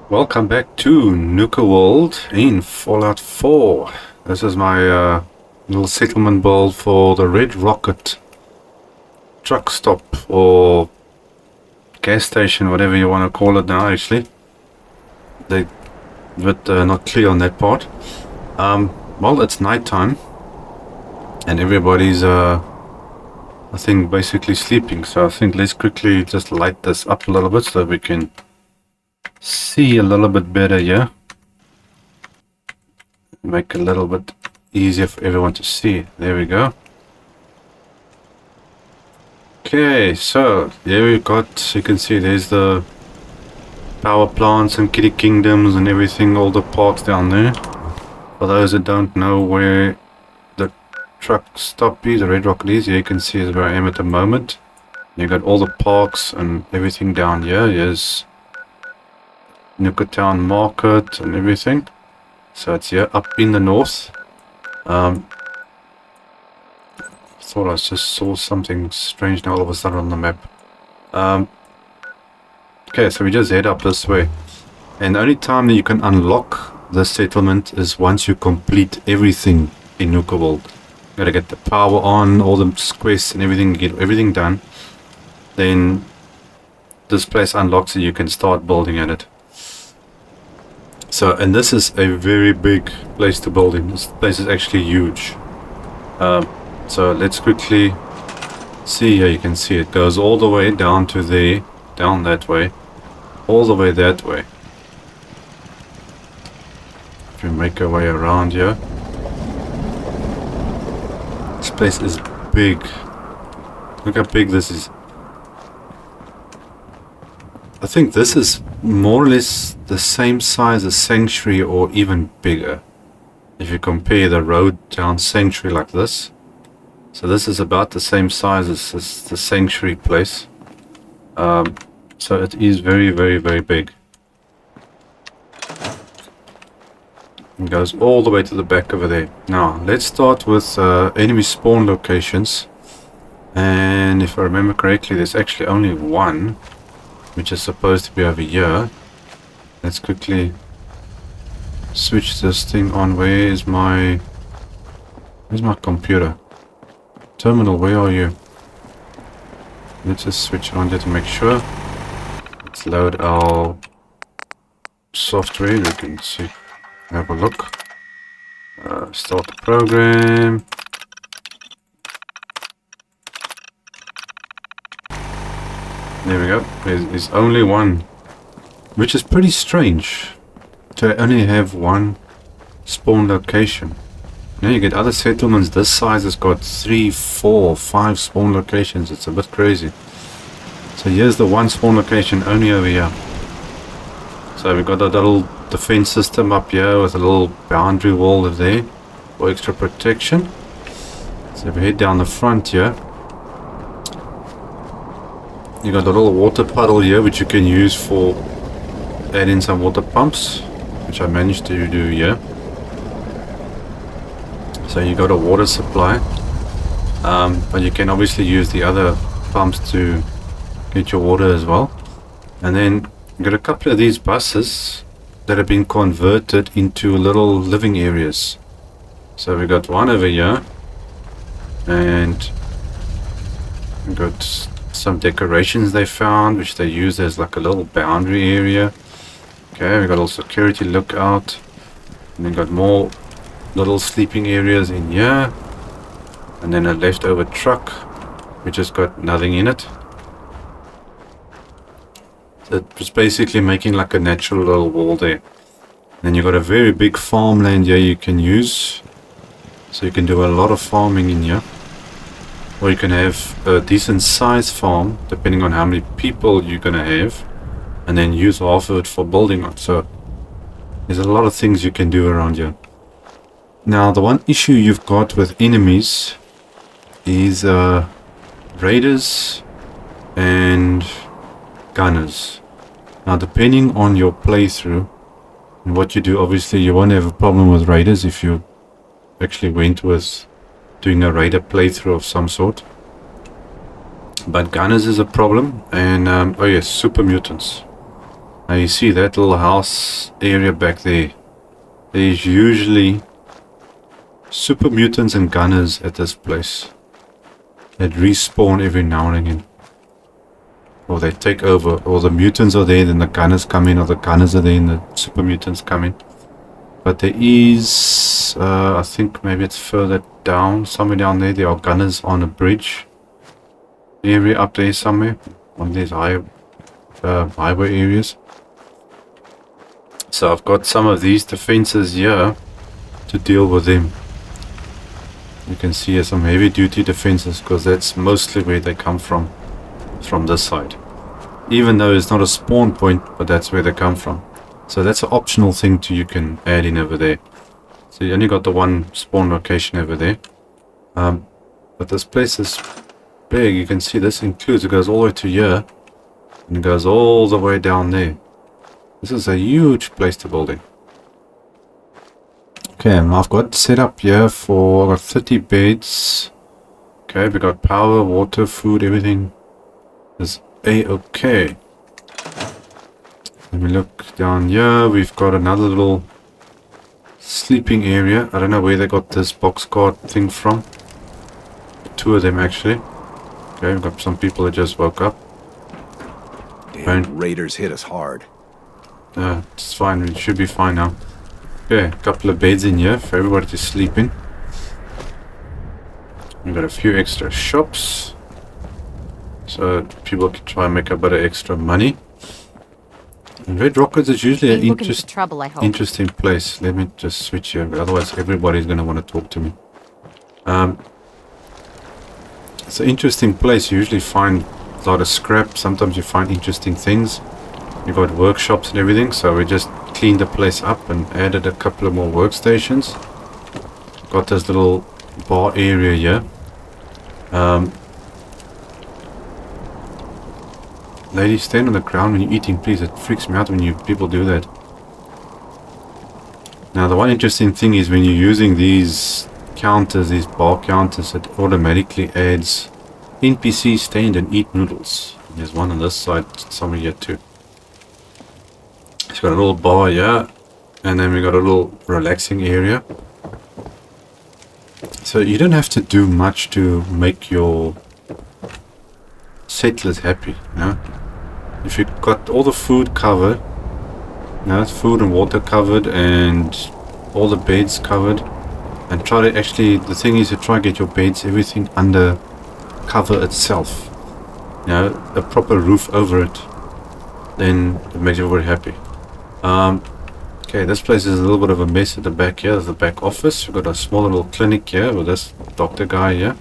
Welcome back to Nuka World in Fallout 4. This is my little settlement build for the Red Rocket truck stop or gas station, whatever you want to call it now. Actually, they but not clear on that part. Well, it's nighttime and everybody's I think basically sleeping. So I think let's quickly just light this up a little bit so we can see a little bit better here. Make it a little bit easier for everyone to see. There we go. Okay, so there we got, you can see there's the power plants and kitty kingdoms and everything, all the parks down there. For those that don't know where the truck stop is, the Red Rocket is, you can see is where I am at the moment. You got all the parks and everything down here. Here's Nuka Town Market and everything. So it's here up in the north. Thought I just saw something strange now all of a sudden on the map. Okay, so we just head up this way. And the only time that you can unlock the settlement is once you complete everything in Nuka World. You gotta get the power on, all the quests and everything, get everything done. Then this place unlocks and you can start building at it. So, and this is a very big place to build in. This place is actually huge. So let's quickly see here. You can see it goes all the way down to there, down that way, all the way that way. If we make our way around here. This place is big. Look how big this is. I think this is more or less the same size as Sanctuary or even bigger. If you compare the road down Sanctuary like this. So this is about the same size as the Sanctuary place. So it is very, very, very big. It goes all the way to the back over there. Now, let's start with enemy spawn locations. And if I remember correctly, there's actually only one, which is supposed to be over here. Let's quickly switch this thing on. Where's my computer? Terminal, where are you? Let's just switch it on there to make sure. Let's load our software. We can see, have a look. Start the program. There we go. There's only one, which is pretty strange to only have one spawn location. You know, you get other settlements this size has got 3, 4, 5 spawn locations. It's a bit crazy. So here's the one spawn location only over here. So we've got a little defense system up here with a little boundary wall over there for extra protection. So if we head down the front here, you got a little water puddle here which you can use for adding some water pumps, which I managed to do here. So you got a water supply, but you can obviously use the other pumps to get your water as well. And then you got a couple of these buses that have been converted into little living areas. So we got one over here, and we got some decorations they found, which they use as like a little boundary area. Okay, we got a security lookout, and then got more little sleeping areas in here, and then a leftover truck which has got nothing in it. So it was basically making like a natural little wall there. Then you got a very big farmland here you can use, so you can do a lot of farming in here, or you can have a decent sized farm depending on how many people you're gonna have, and then use half of it for building on. So there's a lot of things you can do around here. Now, the one issue you've got with enemies is raiders and gunners. Now, depending on your playthrough and what you do, obviously you won't have a problem with raiders if you actually went with doing a raider playthrough of some sort. But gunners is a problem, and oh yes, super mutants. Now you see that little house area back there. There's usually super mutants and gunners at this place that respawn every now and again. Or they take over, or the mutants are there, then the gunners come in, or the gunners are there and the super mutants come in. But there is, I think maybe it's further down, somewhere down there, there are gunners on a bridge area up there somewhere, on these highway areas. So I've got some of these defenses here to deal with them. You can see some heavy duty defenses, because that's mostly where they come from this side. Even though it's not a spawn point, but that's where they come from. So that's an optional thing you can add in over there. So you only got the one spawn location over there. But this place is big. You can see this includes, it goes all the way to here. And it goes all the way down there. This is a huge place to build in. Okay, I've got set up here for, I've got 30 beds. Okay, we got power, water, food, everything is A-okay. Let me look down here. We've got another little sleeping area. I don't know where they got this boxcar thing from. Two of them actually. Okay, we've got some people that just woke up. Damn, raiders hit us hard. It's fine. We should be fine now. Okay, a couple of beds in here for everybody to sleep in. We've got a few extra shops, so people can try and make a bit of extra money. And Red Rockets is usually an interesting place. Let me just switch here, otherwise everybody's going to want to talk to me. It's an interesting place. You usually find a lot of scrap. Sometimes you find interesting things. You've got workshops and everything, so we just cleaned the place up and added a couple of more workstations. Got this little bar area here. Ladies, stand on the ground when you're eating, please. It freaks me out when people do that. Now, the one interesting thing is when you're using these counters, these bar counters, it automatically adds NPC stand and eat noodles. There's one on this side, somewhere here too. It's got a little bar here, and then we got a little relaxing area. So you don't have to do much to make your settlers happy, you know? If you've got all the food covered, you know, food and water covered, and all the beds covered, and try to actually, the thing is to try and get your beds, everything under cover itself, you know, a proper roof over it, then it makes everybody happy. Okay, this place is a little bit of a mess at the back here. There's the back office. We've got a small little clinic here with this doctor guy here.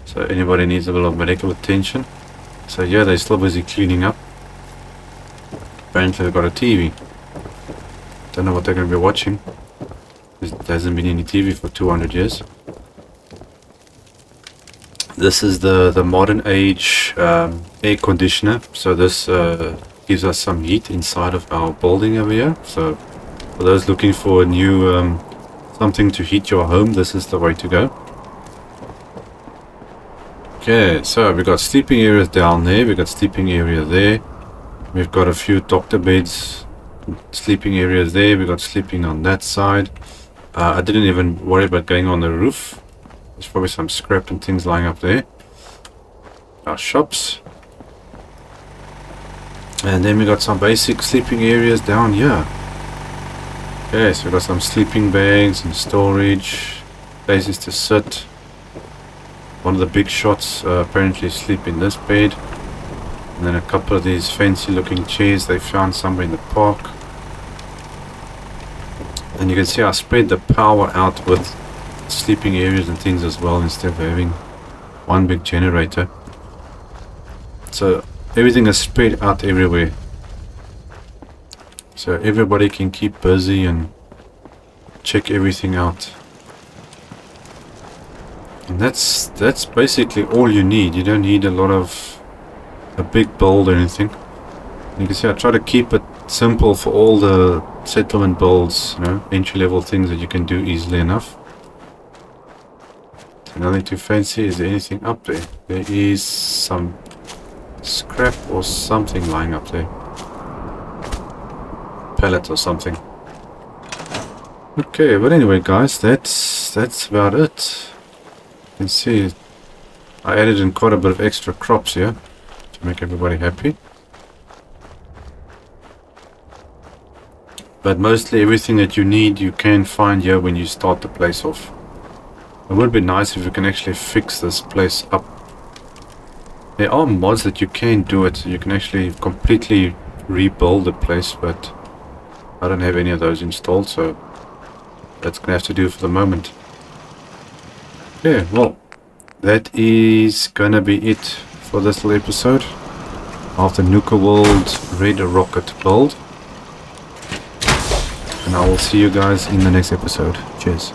So anybody needs a little medical attention. So yeah, they're still busy cleaning up. Apparently they've got a TV. Don't know what they're going to be watching. There hasn't been any TV for 200 years. This is the modern age air conditioner. So this gives us some heat inside of our building over here. So for those looking for a new something to heat your home, this is the way to go. Okay, so we've got sleeping areas down there, we've got sleeping area there, we've got a few doctor beds, sleeping areas there, we've got sleeping on that side. I didn't even worry about going on the roof. There's probably some scrap and things lying up there. Our shops. And then we got some basic sleeping areas down here. Okay, so we got some sleeping bags and storage, places to sit. One of the big shots apparently sleep in this bed. And then a couple of these fancy looking chairs they found somewhere in the park. And you can see I spread the power out with sleeping areas and things as well, instead of having one big generator. So everything is spread out everywhere, so everybody can keep busy and check everything out. And that's basically all you need. You don't need a lot of a big build or anything. You can see I try to keep it simple for all the settlement builds, you know, entry level things that you can do easily enough. So nothing too fancy. Is there anything up there? There is some scrap or something lying up there. pallet or something. Okay, but anyway guys, that's about it. You can see I added in quite a bit of extra crops here to make everybody happy. But mostly everything that you need you can find here when you start the place off. It would be nice if you can actually fix this place up. There are mods that you can do it, so you can actually completely rebuild the place, but I don't have any of those installed, so that's gonna have to do for the moment. Yeah, well, that is gonna be it for this little episode of the Nuka World Red Rocket build. And I will see you guys in the next episode. Cheers.